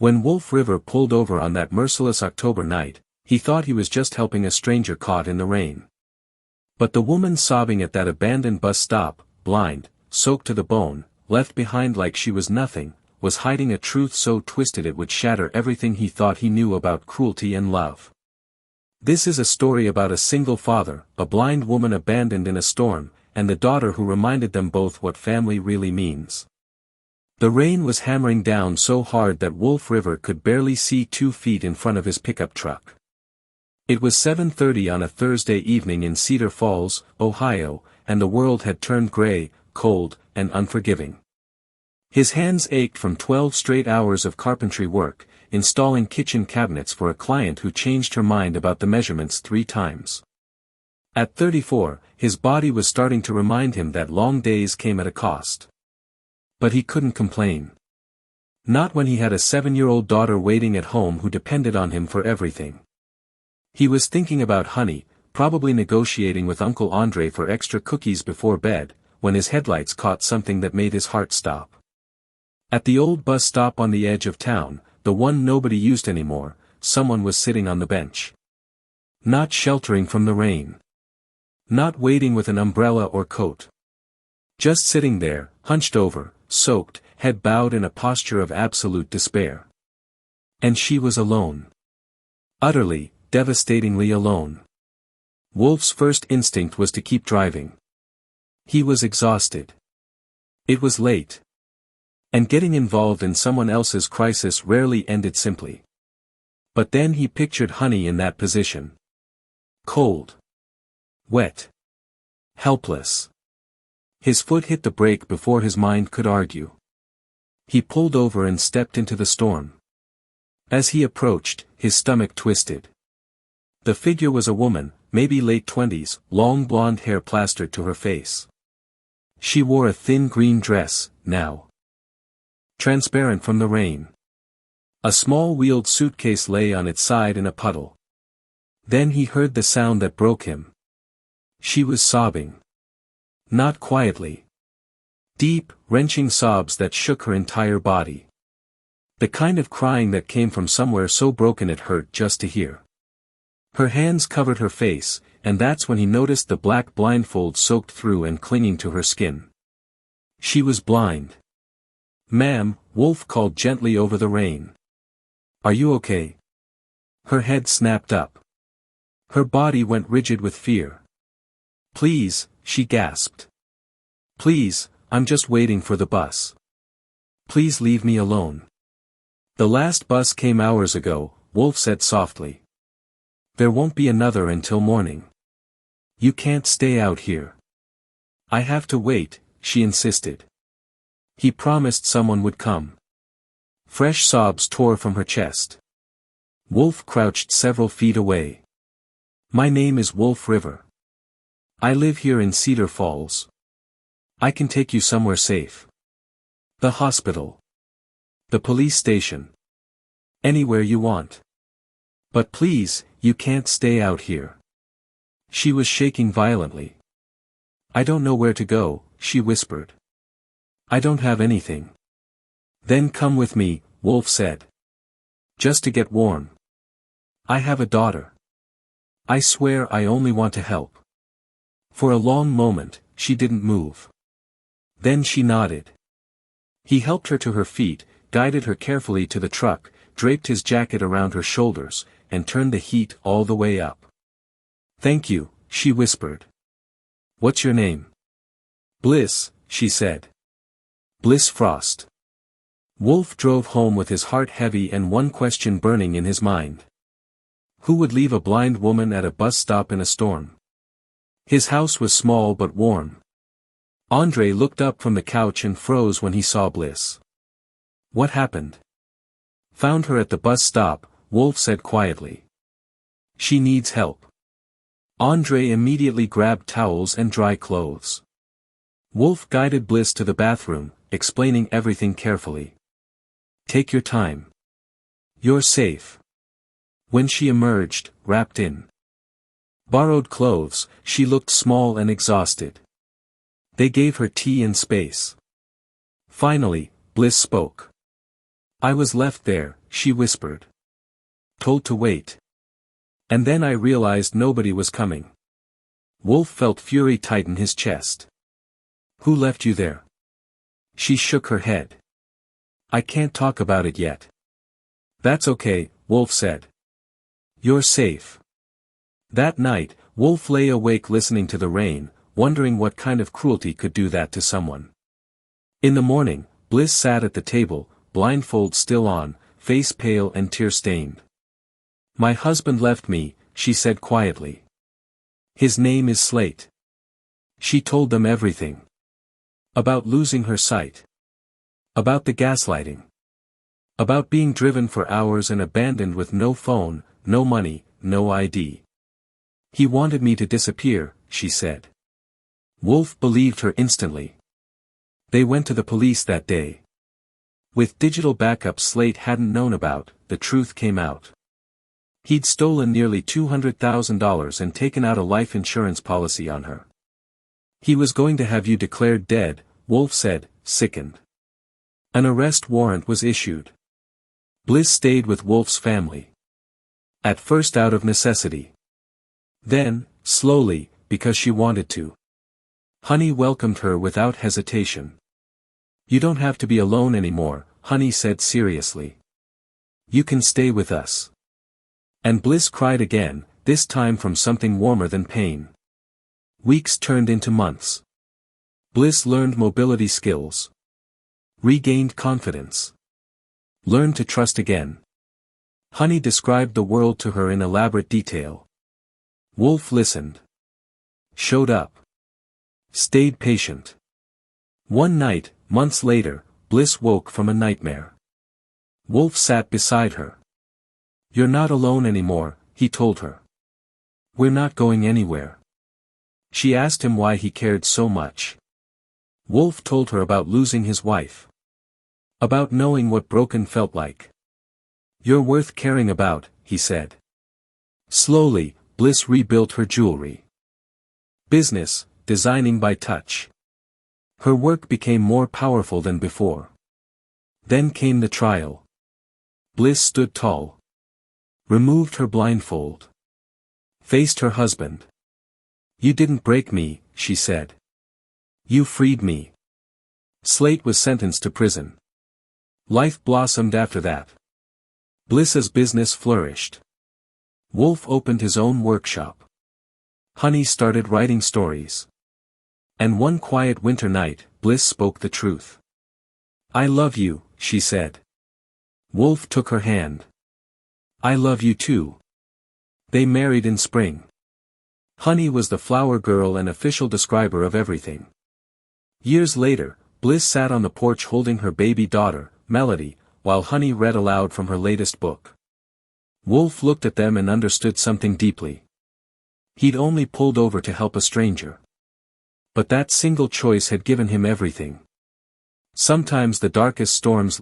When Wolf River pulled over on that merciless October night, he thought he was just helping a stranger caught in the rain. But the woman sobbing at that abandoned bus stop, blind, soaked to the bone, left behind like she was nothing, was hiding a truth so twisted it would shatter everything he thought he knew about cruelty and love. This is a story about a single father, a blind woman abandoned in a storm, and the daughter who reminded them both what family really means. The rain was hammering down so hard that Wolf River could barely see 2 feet in front of his pickup truck. It was 7:30 on a Thursday evening in Cedar Falls, Ohio, and the world had turned gray, cold, and unforgiving. His hands ached from 12 straight hours of carpentry work, installing kitchen cabinets for a client who changed her mind about the measurements 3 times. At 34, his body was starting to remind him that long days came at a cost. But he couldn't complain. Not when he had a 7-year-old daughter waiting at home who depended on him for everything. He was thinking about honey, probably negotiating with Uncle Andre for extra cookies before bed, when his headlights caught something that made his heart stop. At the old bus stop on the edge of town, the one nobody used anymore, someone was sitting on the bench. Not sheltering from the rain. Not waiting with an umbrella or coat. Just sitting there, hunched over, soaked, head bowed in a posture of absolute despair. And she was alone. Utterly, devastatingly alone. Wolf's first instinct was to keep driving. He was exhausted. It was late. And getting involved in someone else's crisis rarely ended simply. But then he pictured Honey in that position. Cold. Wet. Helpless. His foot hit the brake before his mind could argue. He pulled over and stepped into the storm. As he approached, his stomach twisted. The figure was a woman, maybe late 20s, long blonde hair plastered to her face. She wore a thin green dress, now transparent from the rain. A small wheeled suitcase lay on its side in a puddle. Then he heard the sound that broke him. She was sobbing. Not quietly. Deep, wrenching sobs that shook her entire body. The kind of crying that came from somewhere so broken it hurt just to hear. Her hands covered her face, and that's when he noticed the black blindfold soaked through and clinging to her skin. She was blind. "Ma'am," Wolf called gently over the rain. "Are you okay?" Her head snapped up. Her body went rigid with fear. "Please," she gasped. "Please, I'm just waiting for the bus. Please leave me alone." "The last bus came hours ago," Wolf said softly. "There won't be another until morning. You can't stay out here." "I have to wait," she insisted. He promised someone would come. Fresh sobs tore from her chest. Wolf crouched several feet away. "My name is Wolf River. I live here in Cedar Falls. I can take you somewhere safe. The hospital. The police station. Anywhere you want. But please, you can't stay out here." She was shaking violently. "I don't know where to go," she whispered. "I don't have anything." "Then come with me," Wolf said. "Just to get warm. I have a daughter. I swear I only want to help." For a long moment, she didn't move. Then she nodded. He helped her to her feet, guided her carefully to the truck, draped his jacket around her shoulders, and turned the heat all the way up. "Thank you," she whispered. "What's your name?" "Bliss," she said. "Bliss Frost." Wolf drove home with his heart heavy and one question burning in his mind. Who would leave a blind woman at a bus stop in a storm? His house was small but warm. Andre looked up from the couch and froze when he saw Bliss. "What happened?" "Found her at the bus stop," Wolf said quietly. "She needs help." Andre immediately grabbed towels and dry clothes. Wolf guided Bliss to the bathroom, explaining everything carefully. "Take your time. You're safe." When she emerged, wrapped in borrowed clothes, she looked small and exhausted. They gave her tea and space. Finally, Bliss spoke. I was left there, she whispered. Told to wait. And then I realized nobody was coming. Wolf felt fury tighten his chest. Who left you there? She shook her head. I can't talk about it yet. That's okay, Wolf said. You're safe. That night, Wolf lay awake listening to the rain, wondering what kind of cruelty could do that to someone. In the morning, Bliss sat at the table, blindfold still on, face pale and tear-stained. My husband left me, she said quietly. His name is Slate. She told them everything. About losing her sight. About the gaslighting. About being driven for hours and abandoned with no phone, no money, no ID. He wanted me to disappear, she said. Wolf believed her instantly. They went to the police that day. With digital backups Slate hadn't known about, the truth came out. He'd stolen nearly $200,000 and taken out a life insurance policy on her. He was going to have you declared dead, Wolf said, sickened. An arrest warrant was issued. Bliss stayed with Wolf's family. At first out of necessity. Then, slowly, because she wanted to. Honey welcomed her without hesitation. You don't have to be alone anymore, Honey said seriously. You can stay with us. And Bliss cried again, this time from something warmer than pain. Weeks turned into months. Bliss learned mobility skills. Regained confidence. Learned to trust again. Honey described the world to her in elaborate detail. Wolf listened. Showed up. Stayed patient. One night, months later, Bliss woke from a nightmare. Wolf sat beside her. You're not alone anymore, he told her. We're not going anywhere. She asked him why he cared so much. Wolf told her about losing his wife. About knowing what broken felt like. You're worth caring about, he said. Slowly, Bliss rebuilt her jewelry. Business, designing by touch. Her work became more powerful than before. Then came the trial. Bliss stood tall. Removed her blindfold. Faced her husband. You didn't break me, she said. You freed me. Slate was sentenced to prison. Life blossomed after that. Bliss's business flourished. Wolf opened his own workshop. Honey started writing stories. And one quiet winter night, Bliss spoke the truth. I love you, she said. Wolf took her hand. I love you too. They married in spring. Honey was the flower girl and official describer of everything. Years later, Bliss sat on the porch holding her baby daughter, Melody, while Honey read aloud from her latest book. Wolf looked at them and understood something deeply. He'd only pulled over to help a stranger. But that single choice had given him everything. Sometimes the darkest storms